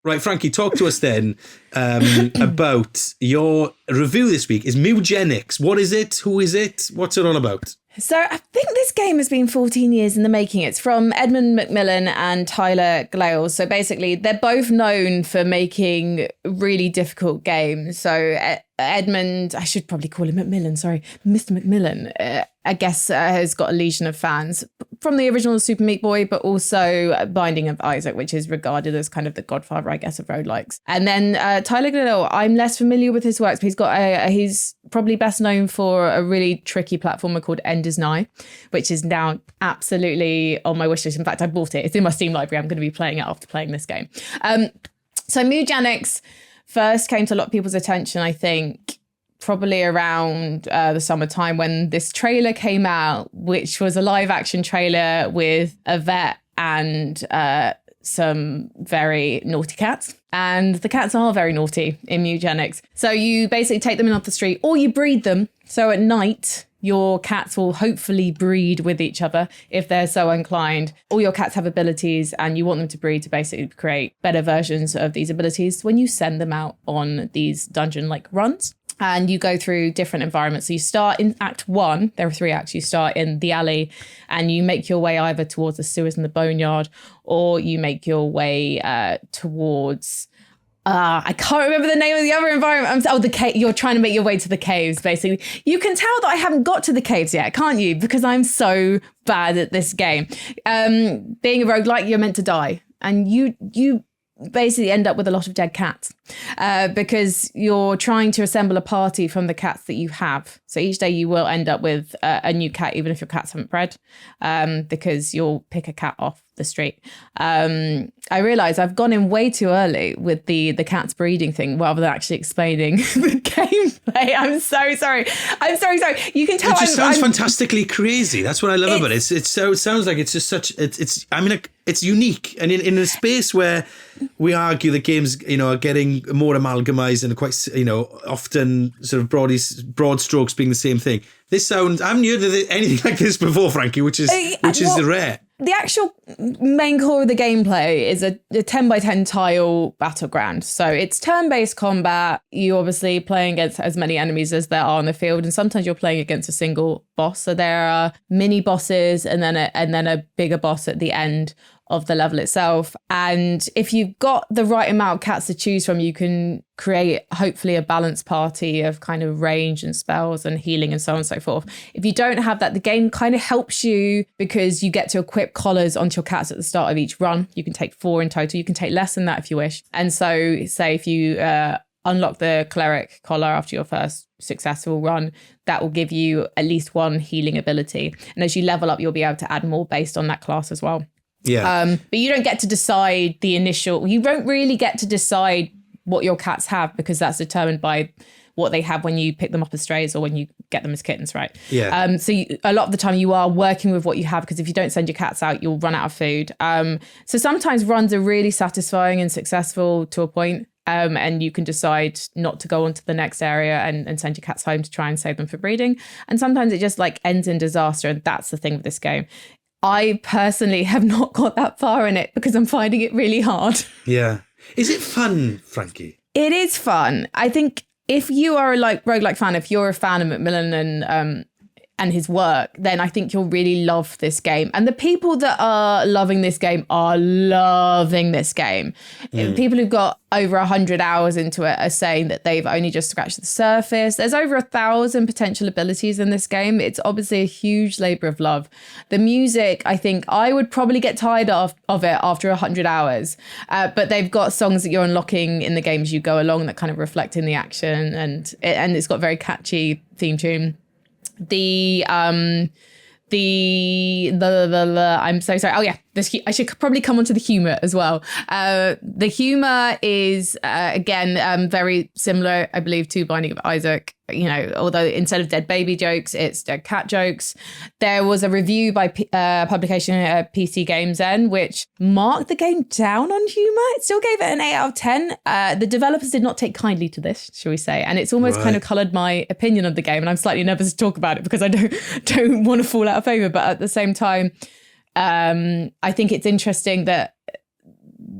Right, Frankie, talk to us then about your review this week. Is MEWGENICS. What is it? Who is it? What's it all about? So I think this game has been 14 years in the making. It's from Edmund Macmillan and Tyler Glales. So basically, they're both known for making really difficult games. So Edmund, I should probably call him Macmillan, sorry. Mr. Macmillan, I guess, has got a legion of fans from the original Super Meat Boy, but also Binding of Isaac, which is regarded as kind of the godfather, I guess, of roguelikes. And then Tyler Glale, I'm less familiar with his works, but he's probably best known for a really tricky platformer called Ender's Nigh, which is now absolutely on my wish list. In fact, I bought it. It's in my Steam library. I'm going to be playing it after playing this game. So MEWGENICS first came to a lot of people's attention, I think, probably around the summertime when this trailer came out, which was a live action trailer with a vet and some very naughty cats. And the cats are very naughty in MEWGENICS. So you basically take them in off the street or you breed them. So at night, your cats will hopefully breed with each other if they're so inclined. All your cats have abilities and you want them to breed to basically create better versions of these abilities when you send them out on these dungeon-like runs. And you go through different environments. So you start in Act 1. There are 3 acts. You start in the alley and you make your way either towards the sewers and the boneyard, or you make your way towards... I can't remember the name of the other environment. The cave. You're trying to make your way to the caves, basically. You can tell that I haven't got to the caves yet, can't you? Because I'm so bad at this game. Being a roguelike, you're meant to die. And you basically end up with a lot of dead cats because you're trying to assemble a party from the cats that you have. So each day you will end up with a new cat, even if your cats haven't bred, because you'll pick a cat off the street. I realise I've gone in way too early with the cats breeding thing rather than actually explaining the gameplay. I'm so sorry. I'm so sorry. You can tell it just sounds fantastically crazy. That's what I love about it. It sounds like it's just such. It's unique, and in a space where we argue that games, are getting more amalgamized and quite, often sort of broad strokes being the same thing. This sounds. I haven't heard of anything like this before, Frankie, which is rare. The actual main core of the gameplay is a 10 by 10 tile battleground. So it's turn-based combat. You're obviously playing against as many enemies as there are on the field, and sometimes you're playing against a single boss. So there are mini bosses and then a bigger boss at the end of the level itself. And if you've got the right amount of cats to choose from, you can create hopefully a balanced party of kind of range and spells and healing and so on and so forth. If you don't have that, the game kind of helps you because you get to equip collars onto your cats at the start of each run. You can take 4 in total. You can take less than that if you wish. And so say if you unlock the cleric collar after your first successful run, that will give you at least 1 healing ability. And as you level up, you'll be able to add more based on that class as well. Yeah. But you don't get to decide you don't really get to decide what your cats have because that's determined by what they have when you pick them up as strays or when you get them as kittens, right? Yeah. So a lot of the time you are working with what you have because if you don't send your cats out, you'll run out of food. So sometimes runs are really satisfying and successful to a point. And you can decide not to go on to the next area and send your cats home to try and save them for breeding. And sometimes it just ends in disaster. And that's the thing with this game. I personally have not got that far in it because I'm finding it really hard. Yeah. Is it fun, Frankie? It is fun. I think if you are a roguelike fan, if you're a fan of Macmillan and his work, then I think you'll really love this game. And the people that are loving this game are loving this game. People who've got over 100 hours into it are saying that they've only just scratched the surface. There's over 1,000 potential abilities in this game. It's obviously a huge labor of love. The music, I think I would probably get tired of it after 100 hours. But they've got songs that you're unlocking in the game as you go along that kind of reflect in the action. And it's got a very catchy theme tune. I'm so sorry. Oh yeah, I should probably come on to the humor as well. The humor is again very similar, I believe, to Binding of Isaac. Although instead of dead baby jokes, it's dead cat jokes. There was a review by publication PC Games N, which marked the game down on humor. It still gave it an 8 out of 10. The developers did not take kindly to this, shall we say, and it's almost kind of coloured my opinion of the game. And I'm slightly nervous to talk about it because I don't want to fall out of favour. But at the same time, I think it's interesting that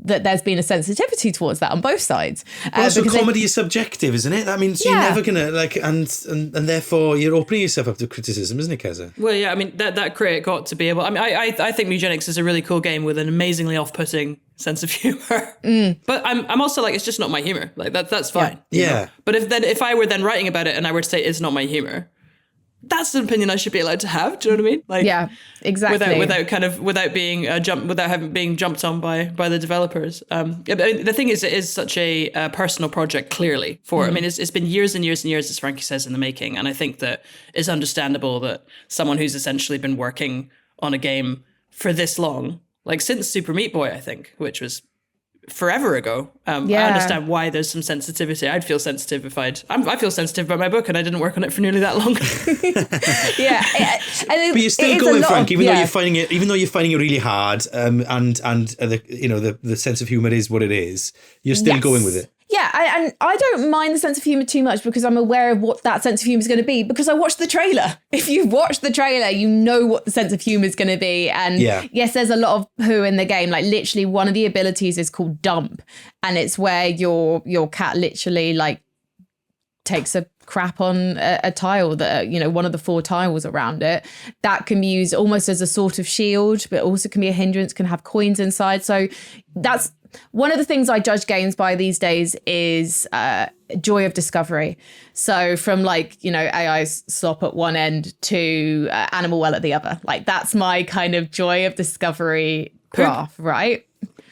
that there's been a sensitivity towards that on both sides. But also comedy is subjective, isn't it? That means you're never gonna and therefore you're opening yourself up to criticism, isn't it, Keza? Well, yeah, I mean that critic got to be able. I mean, I think MEWGENICS is a really cool game with an amazingly off-putting sense of humor. But I'm also like, it's just not my humor. Like that's fine. Yeah. But if I were then writing about it and I were to say it's not my humor, that's an opinion I should be allowed to have. Do you know what I mean? Like, yeah, exactly. Without being having being jumped on by the developers. The thing is, it is such a personal project. Clearly, I mean, it's been years and years and years, as Frankie says, in the making. And I think that it's understandable that someone who's essentially been working on a game for this long, like since Super Meat Boy, I think, which was forever ago. I understand why there's some sensitivity. I'd feel sensitive if I feel sensitive about my book and I didn't work on it for nearly that long. But you're still going, Frank, even though you're finding it really hard, and the sense of humor is what it is. You're still going with it. Yeah, and I don't mind the sense of humour too much because I'm aware of what that sense of humour is going to be because I watched the trailer. If you've watched the trailer, you know what the sense of humour is going to be. And yes, there's a lot of poo in the game. Like literally one of the abilities is called dump. And it's where your cat literally like takes a crap on a tile that, one of the 4 tiles around it. That can be used almost as a sort of shield, but also can be a hindrance, can have coins inside. So that's one of the things I judge games by these days is joy of discovery. So from AI slop at one end to animal well at the other. Like that's my kind of joy of discovery graph, right?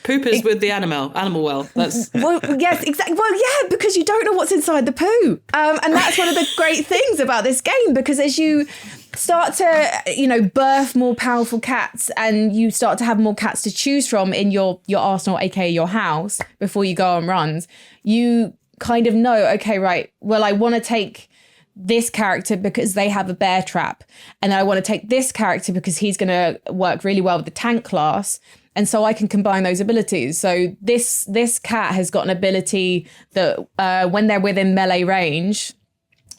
Poop is with the animal well. That's well, yes, exactly. Well, yeah, because you don't know what's inside the poo, and that's one of the great things about this game. Because as you start to, birth more powerful cats, and you start to have more cats to choose from in your arsenal, aka your house, before you go on runs, you kind of know, okay, right. Well, I want to take this character because they have a bear trap, and then I want to take this character because he's going to work really well with the tank class. And so I can combine those abilities. So this cat has got an ability that when they're within melee range,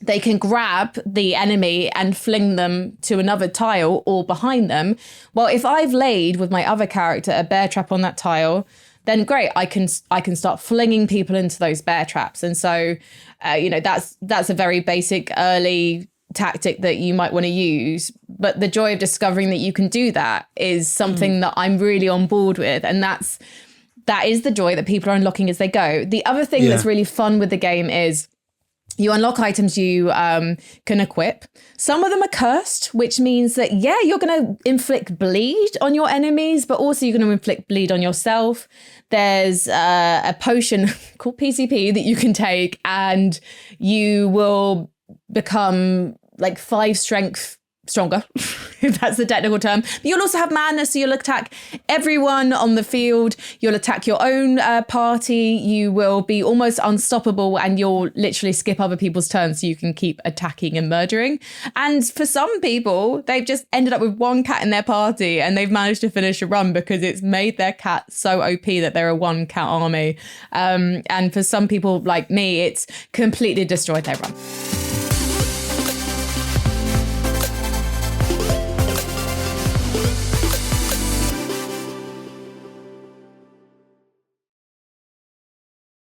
they can grab the enemy and fling them to another tile or behind them. Well, if I've laid with my other character a bear trap on that tile, then great, I can start flinging people into those bear traps. And so, that's a very basic early tactic that you might want to use, but the joy of discovering that you can do that is something that I'm really on board with, and that is the joy that people are unlocking as they go. The other thing that's really fun with the game is you unlock items you can equip. Some of them are cursed, which means that you're going to inflict bleed on your enemies, but also you're going to inflict bleed on yourself. There's a potion called PCP that you can take, and you will become like 5 strength stronger, if that's the technical term. But you'll also have madness, so you'll attack everyone on the field. You'll attack your own party. You will be almost unstoppable, and you'll literally skip other people's turns so you can keep attacking and murdering. And for some people, they've just ended up with 1 cat in their party, and they've managed to finish a run because it's made their cat so OP that they're a 1 cat army. And for some people like me, it's completely destroyed their run.